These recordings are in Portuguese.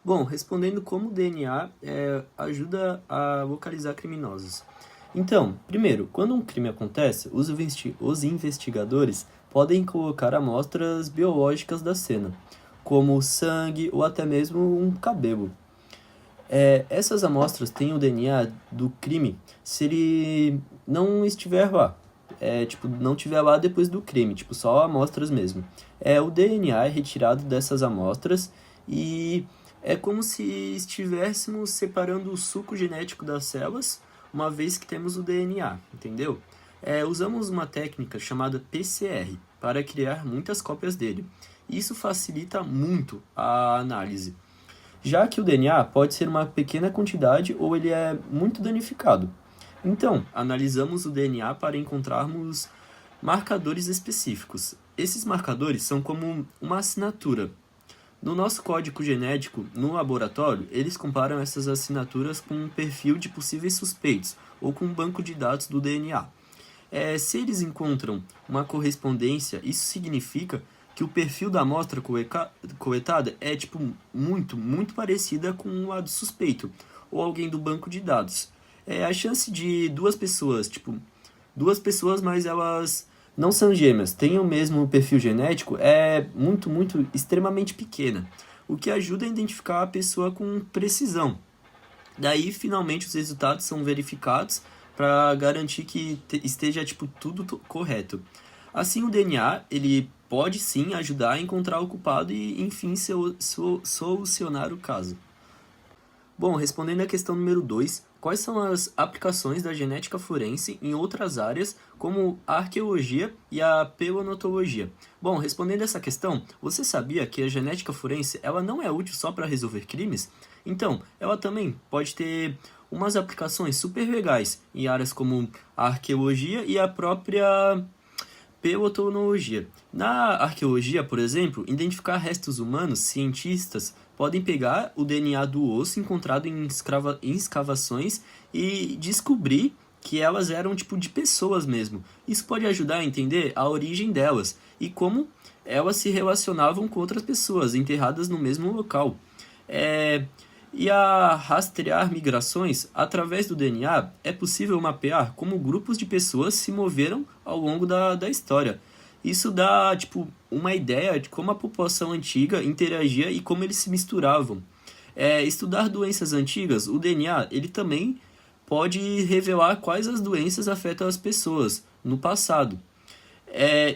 Bom, respondendo como o DNA ajuda a localizar criminosos. Então, primeiro, quando um crime acontece, os investigadores podem colocar amostras biológicas da cena, como sangue ou até mesmo um cabelo. Essas amostras têm o DNA do crime se ele não estiver lá. Não estiver lá depois do crime, só amostras mesmo. O DNA é retirado dessas amostras e é como se estivéssemos separando o suco genético das células, uma vez que temos o DNA, entendeu? Usamos uma técnica chamada PCR para criar muitas cópias dele. Isso facilita muito a análise, já que o DNA pode ser uma pequena quantidade ou ele é muito danificado. Então, analisamos o DNA para encontrarmos marcadores específicos. Esses marcadores são como uma assinatura. No nosso código genético, no laboratório, eles comparam essas assinaturas com um perfil de possíveis suspeitos ou com um banco de dados do DNA. Se eles encontram uma correspondência, isso significa que o perfil da amostra coletada é muito parecida com o do suspeito ou alguém do banco de dados. A chance de duas pessoas, mas elas não são gêmeas, têm o mesmo perfil genético é extremamente pequena, o que ajuda a identificar a pessoa com precisão. Daí, finalmente, os resultados são verificados para garantir que esteja tudo correto. Assim, o DNA ele pode sim ajudar a encontrar o culpado e, enfim, solucionar o caso. Bom, respondendo à questão número 2, quais são as aplicações da genética forense em outras áreas, como a arqueologia e a paleontologia? Bom, respondendo essa questão, você sabia que a genética forense ela não é útil só para resolver crimes? Então, ela também pode ter umas aplicações super legais em áreas como a arqueologia e a própria paleontologia. Na arqueologia, por exemplo, identificar restos humanos, cientistas podem pegar o DNA do osso encontrado em escavações e descobrir que elas eram de pessoas mesmo. Isso pode ajudar a entender a origem delas e como elas se relacionavam com outras pessoas enterradas no mesmo local. E a rastrear migrações através do DNA é possível mapear como grupos de pessoas se moveram ao longo da história. Isso dá uma ideia de como a população antiga interagia e como eles se misturavam. Estudar doenças antigas, o DNA ele também pode revelar quais as doenças afetam as pessoas no passado.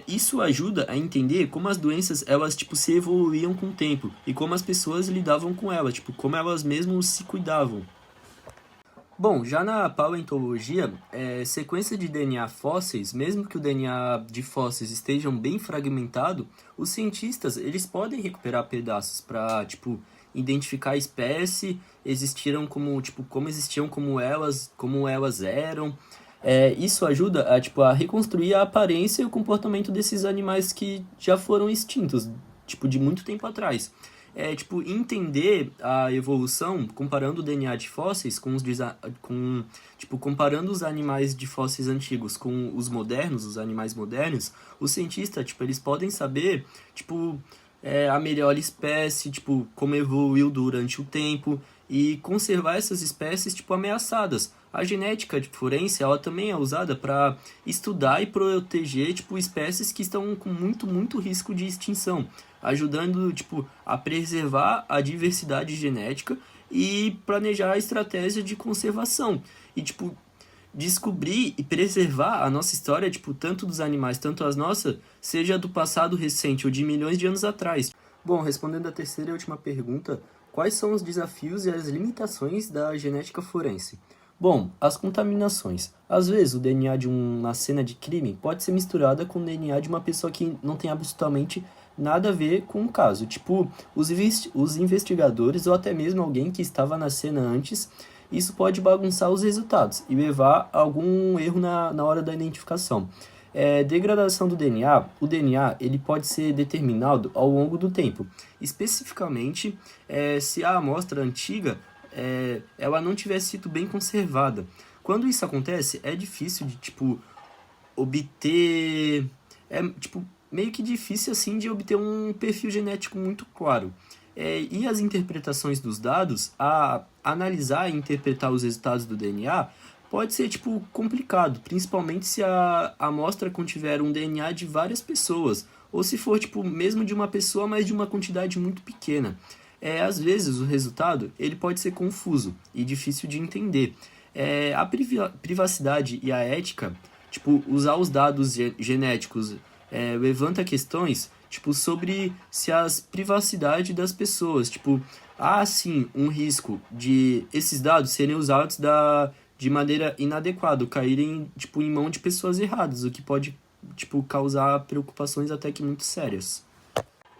Isso ajuda a entender como as doenças elas se evoluíam com o tempo e como as pessoas lidavam com elas, como elas mesmas se cuidavam. Bom, já na paleontologia, sequência de DNA fósseis, mesmo que o DNA de fósseis estejam bem fragmentado, os cientistas eles podem recuperar pedaços para identificar a espécie, existiram como existiam como elas eram. Isso ajuda a reconstruir a aparência e o comportamento desses animais que já foram extintos, de muito tempo atrás. Entender a evolução comparando o DNA de fósseis comparando os animais de fósseis antigos com os modernos, os animais modernos, os cientistas, eles podem saber, a melhor espécie, como evoluiu durante o tempo e conservar essas espécies, ameaçadas. A genética forense, ela também é usada para estudar e proteger, espécies que estão com muito risco de extinção, ajudando, a preservar a diversidade genética e planejar a estratégia de conservação. E, descobrir e preservar a nossa história, tanto dos animais, tanto as nossas, seja do passado recente ou de milhões de anos atrás. Bom, respondendo a terceira e última pergunta, quais são os desafios e as limitações da genética forense? Bom, as contaminações. Às vezes, o DNA de uma cena de crime pode ser misturada com o DNA de uma pessoa que não tem absolutamente nada a ver com o caso. Os investigadores ou até mesmo alguém que estava na cena antes, isso pode bagunçar os resultados e levar a algum erro na hora da identificação. Degradação do DNA. O DNA ele pode ser determinado ao longo do tempo. Especificamente, se a amostra antiga ela não tiver sido bem conservada. Quando isso acontece, é difícil de obter... meio que difícil assim de obter um perfil genético muito claro. E as interpretações dos dados, a analisar e interpretar os resultados do DNA, pode ser tipo complicado, principalmente se a amostra contiver um DNA de várias pessoas, ou se for tipo mesmo de uma pessoa, mas de uma quantidade muito pequena. Às vezes o resultado ele pode ser confuso e difícil de entender. A privacidade e a ética, tipo, usar os dados genéticos levanta questões tipo, sobre se as privacidade das pessoas, tipo, há sim um risco de esses dados serem usados de maneira inadequada, caírem tipo, em mão de pessoas erradas, o que pode tipo, causar preocupações até que muito sérias.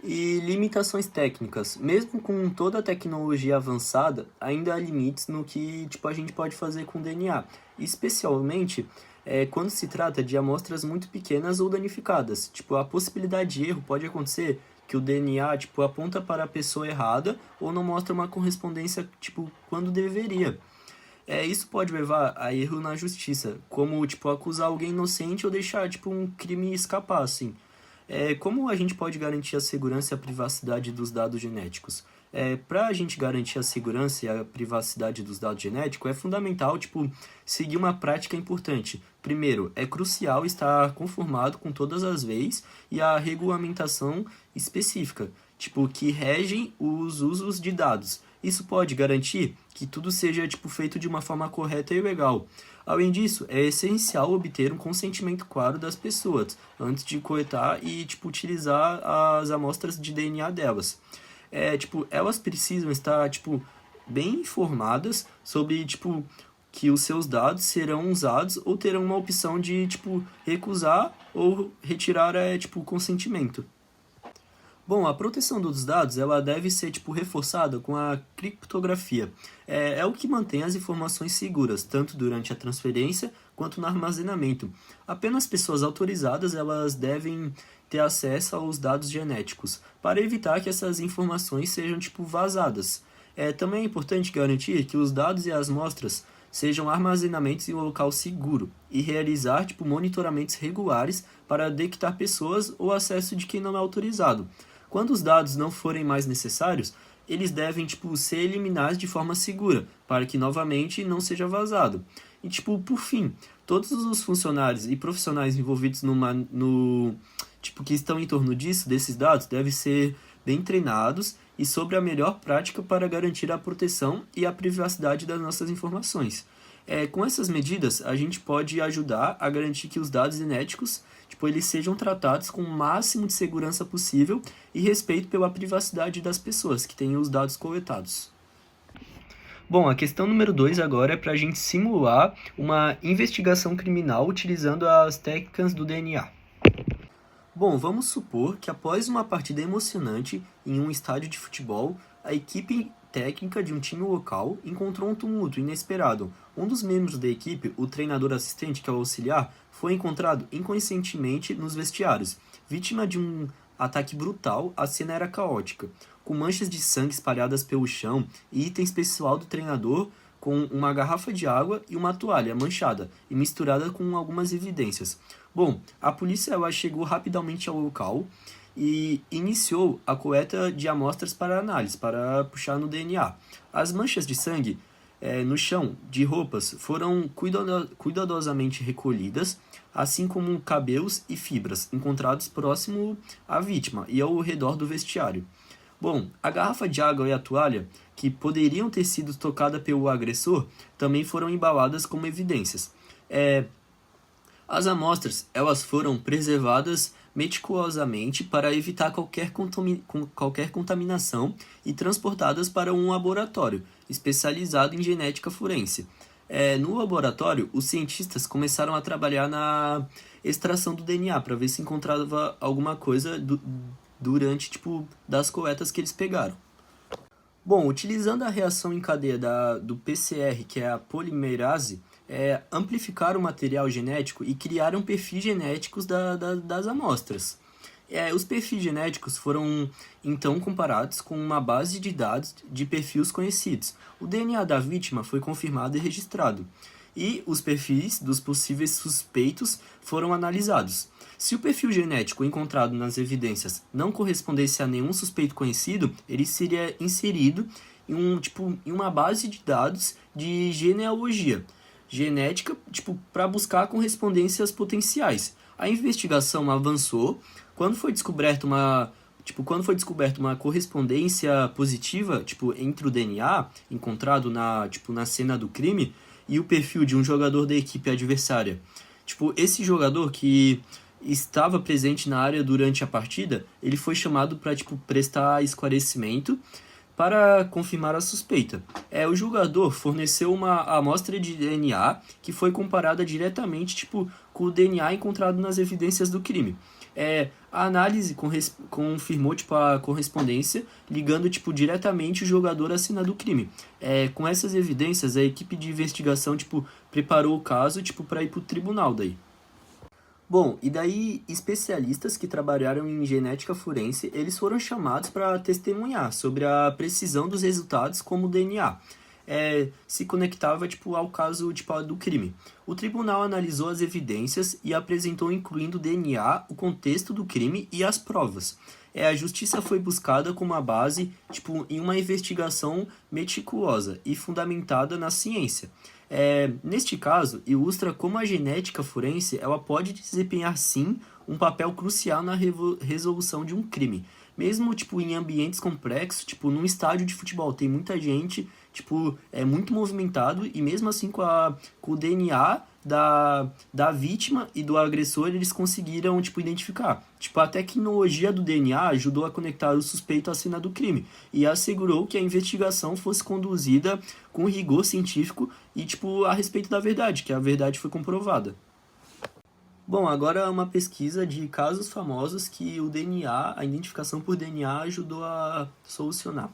E limitações técnicas. Mesmo com toda a tecnologia avançada, ainda há limites no que tipo, a gente pode fazer com o DNA, especialmente quando se trata de amostras muito pequenas ou danificadas. Tipo, a possibilidade de erro pode acontecer que o DNA tipo, aponta para a pessoa errada ou não mostra uma correspondência tipo, quando deveria. Isso pode levar a erro na justiça, como tipo, acusar alguém inocente ou deixar tipo, um crime escapar, assim. Como a gente pode garantir a segurança e a privacidade dos dados genéticos? Para a gente garantir a segurança e a privacidade dos dados genéticos, é fundamental tipo, seguir uma prática importante. Primeiro, é crucial estar conformado com todas as leis e a regulamentação específica, tipo, que regem os usos de dados. Isso pode garantir que tudo seja tipo, feito de uma forma correta e legal. Além disso, é essencial obter um consentimento claro das pessoas antes de coletar e tipo, utilizar as amostras de DNA delas. Tipo, elas precisam estar tipo, bem informadas sobre tipo, que os seus dados serão usados ou terão uma opção de tipo, recusar ou retirar tipo, o consentimento. Bom, a proteção dos dados ela deve ser tipo, reforçada com a criptografia. É o que mantém as informações seguras, tanto durante a transferência quanto no armazenamento. Apenas pessoas autorizadas elas devem ter acesso aos dados genéticos, para evitar que essas informações sejam tipo, vazadas. Também é importante garantir que os dados e as amostras sejam armazenamentos em um local seguro e realizar tipo, monitoramentos regulares para detectar pessoas ou acesso de quem não é autorizado. Quando os dados não forem mais necessários, eles devem tipo, ser eliminados de forma segura, para que novamente não seja vazado. E tipo, por fim, todos os funcionários e profissionais envolvidos tipo, que estão em torno desses dados, devem ser bem treinados e sobre a melhor prática para garantir a proteção e a privacidade das nossas informações. Com essas medidas, a gente pode ajudar a garantir que os dados genéticos tipo, eles sejam tratados com o máximo de segurança possível e respeito pela privacidade das pessoas que têm os dados coletados. Bom, a questão número 2 agora é para a gente simular uma investigação criminal utilizando as técnicas do DNA. Bom, vamos supor que após uma partida emocionante em um estádio de futebol, a equipe técnica de um time local encontrou um tumulto inesperado. Um dos membros da equipe, o treinador assistente, que é o auxiliar, foi encontrado inconscientemente nos vestiários. Vítima de um ataque brutal, a cena era caótica, com manchas de sangue espalhadas pelo chão e itens pessoal do treinador com uma garrafa de água e uma toalha manchada e misturada com algumas evidências. Bom, a polícia ela chegou rapidamente ao local e iniciou a coleta de amostras para análise, para puxar no DNA. As manchas de sangue no chão de roupas foram cuidadosamente recolhidas, assim como cabelos e fibras encontrados próximo à vítima e ao redor do vestiário. Bom, a garrafa de água e a toalha, que poderiam ter sido tocadas pelo agressor, também foram embaladas como evidências. As amostras elas foram preservadas meticulosamente para evitar qualquer contaminação e transportadas para um laboratório especializado em genética forense. No laboratório, os cientistas começaram a trabalhar na extração do DNA para ver se encontrava alguma coisa durante das coletas que eles pegaram. Bom, utilizando a reação em cadeia do PCR, que é a polimerase, amplificar o material genético e criaram perfis genéticos das amostras. Os perfis genéticos foram então comparados com uma base de dados de perfis conhecidos. O DNA da vítima foi confirmado e registrado. e os perfis dos possíveis suspeitos foram analisados. Se o perfil genético encontrado nas evidências não correspondesse a nenhum suspeito conhecido, ele seria inserido em uma base de dados de genealogia genética, para buscar correspondências potenciais. A investigação avançou quando foi descoberta uma correspondência positiva, entre o DNA encontrado na cena do crime e o perfil de um jogador da equipe adversária. Esse jogador que estava presente na área durante a partida, ele foi chamado para prestar esclarecimento para confirmar a suspeita. O jogador forneceu uma amostra de DNA que foi comparada diretamente com o DNA encontrado nas evidências do crime. A análise confirmou a correspondência, ligando diretamente o jogador à cena do crime. Com essas evidências, a equipe de investigação preparou o caso para ir para o tribunal daí. Bom, e daí especialistas que trabalharam em genética forense, eles foram chamados para testemunhar sobre a precisão dos resultados como o DNA. Se conectava ao caso do crime. O tribunal analisou as evidências e apresentou incluindo o DNA, o contexto do crime e as provas. A justiça foi buscada com uma base em uma investigação meticulosa e fundamentada na ciência. Neste caso, ilustra como a genética forense ela pode desempenhar sim um papel crucial na resolução de um crime. Mesmo em ambientes complexos, num estádio de futebol, tem muita gente, é muito movimentado, e mesmo assim com o DNA da vítima e do agressor, eles conseguiram identificar. A tecnologia do DNA ajudou a conectar o suspeito à cena do crime e assegurou que a investigação fosse conduzida com rigor científico e a respeito da verdade, que a verdade foi comprovada. Bom, agora uma pesquisa de casos famosos que o DNA, a identificação por DNA, ajudou a solucionar.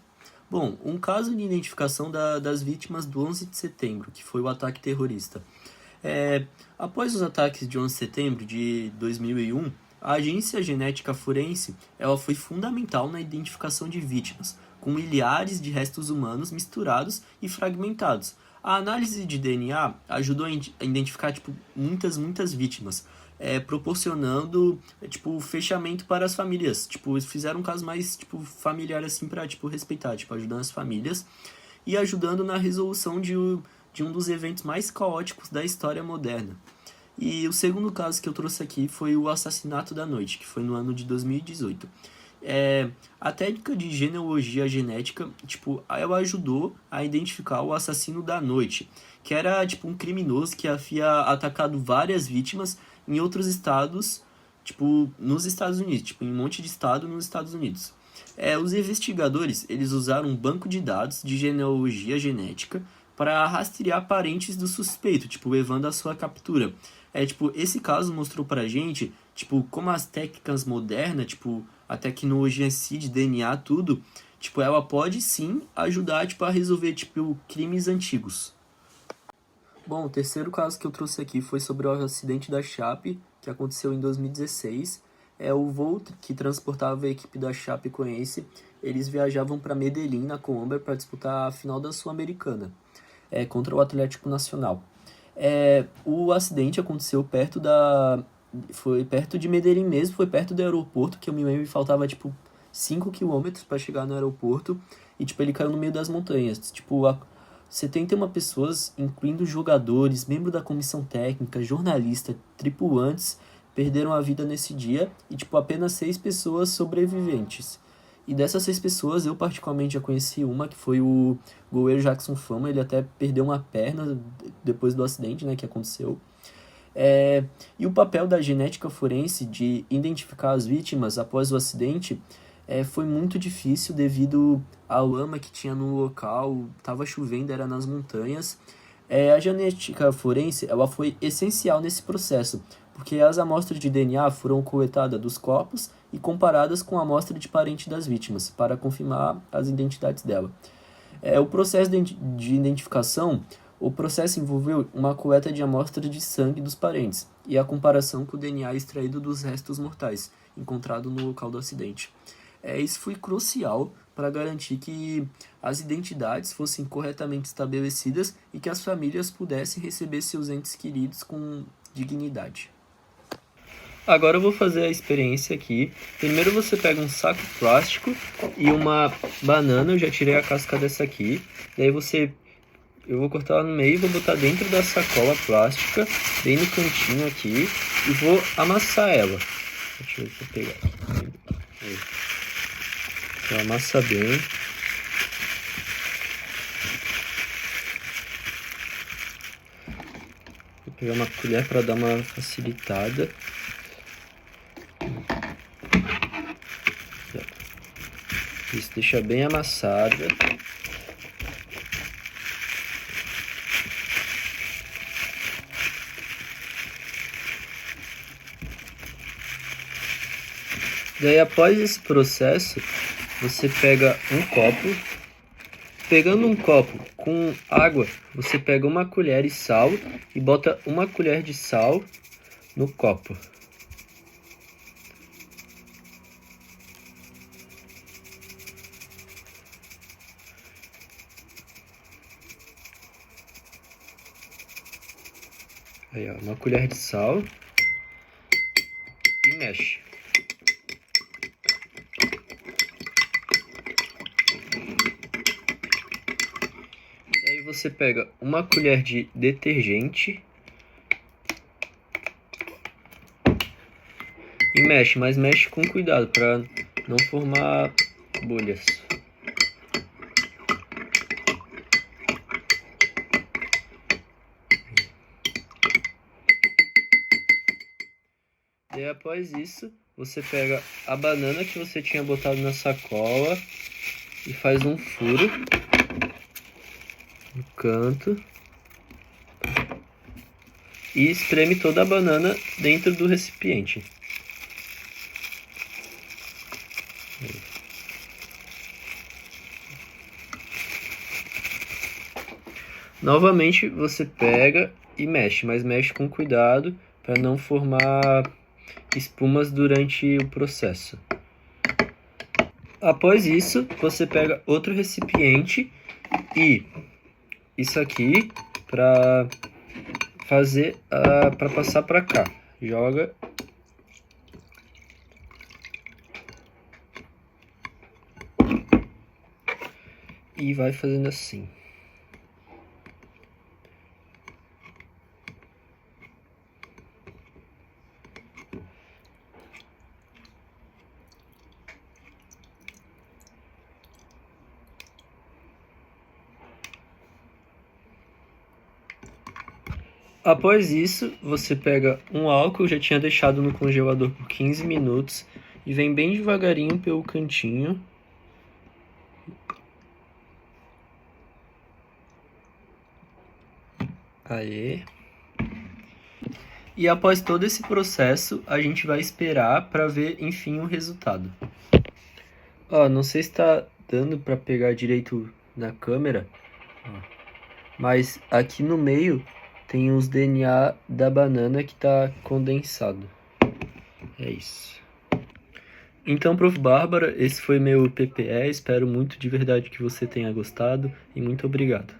Bom, um caso de identificação das vítimas do 11 de setembro, que foi o ataque terrorista. Após os ataques de 11 de setembro de 2001, a agência genética forense ela foi fundamental na identificação de vítimas, com milhares de restos humanos misturados e fragmentados. A análise de DNA ajudou a identificar muitas vítimas, proporcionando o fechamento para as famílias. Eles fizeram um caso mais familiar assim para respeitar, ajudando as famílias e ajudando na resolução de um dos eventos mais caóticos da história moderna. E o segundo caso que eu trouxe aqui foi o assassinato da noite, que foi no ano de 2018. A técnica de genealogia genética, ela ajudou a identificar o assassino da noite, que era um criminoso que havia atacado várias vítimas em outros estados, nos Estados Unidos, em um monte de estado nos Estados Unidos. Os investigadores, eles usaram um banco de dados de genealogia genética para rastrear parentes do suspeito, levando a sua captura. Esse caso mostrou pra gente, como as técnicas modernas, a tecnologia em si de DNA, tudo, ela pode sim ajudar, a resolver, crimes antigos. Bom, o terceiro caso que eu trouxe aqui foi sobre o acidente da Chape, que aconteceu em 2016. O voo que transportava a equipe da Chapecoense, eles viajavam para Medellín, na Colômbia, para disputar a final da Sul-Americana, contra o Atlético Nacional. O acidente aconteceu foi perto de Medellín mesmo, foi perto do aeroporto, que eu me lembro que faltava 5 km para chegar no aeroporto, e ele caiu no meio das montanhas. 71 pessoas, incluindo jogadores, membros da comissão técnica, jornalistas, tripulantes, perderam a vida nesse dia, e apenas 6 pessoas sobreviventes. E dessas 6 pessoas, eu particularmente já conheci uma, que foi o goleiro Jackson Fama. Ele até perdeu uma perna depois do acidente, que aconteceu. E o papel da genética forense de identificar as vítimas após o acidente foi muito difícil devido à lama que tinha no local, estava chovendo, era nas montanhas. A genética forense ela foi essencial nesse processo, porque as amostras de DNA foram coletadas dos corpos e comparadas com a amostra de parente das vítimas, para confirmar as identidades dela. O processo de identificação, o processo envolveu uma coleta de amostras de sangue dos parentes e a comparação com o DNA extraído dos restos mortais, encontrado no local do acidente. Isso foi crucial para garantir que as identidades fossem corretamente estabelecidas e que as famílias pudessem receber seus entes queridos com dignidade. Agora eu vou fazer a experiência aqui. Primeiro você pega um saco plástico e uma banana, eu já tirei a casca dessa aqui. Daí eu vou cortar ela no meio e vou botar dentro da sacola plástica, bem no cantinho aqui, e vou amassar ela. Deixa eu ver se eu pegar aqui. Então, amassa bem. Vou pegar uma colher para dar uma facilitada. Isso, deixa bem amassada. Daí, após esse processo, você pega um copo. Pegando um copo com água, você pega uma colher e sal e bota uma colher de sal no copo. Aí, ó, uma colher de sal e mexe. Aí você pega uma colher de detergente e mexe, mas mexe com cuidado para não formar bolhas. E após isso, você pega a banana que você tinha botado na sacola e faz um furo no canto e espreme toda a banana dentro do recipiente. Novamente você pega e mexe, mas mexe com cuidado para não formar espumas durante o processo. Após isso, você pega outro recipiente e isso aqui para passar para cá. Joga e vai fazendo assim. Após isso, você pega um álcool, já tinha deixado no congelador por 15 minutos, e vem bem devagarinho pelo cantinho. Aê. E após todo esse processo, a gente vai esperar para ver, enfim, o resultado. Ó, não sei se está dando para pegar direito na câmera, mas aqui no meio tem os DNA da banana que está condensado. É isso. Então, Prof. Bárbara, esse foi meu PPE. Espero muito de verdade que você tenha gostado e muito obrigado.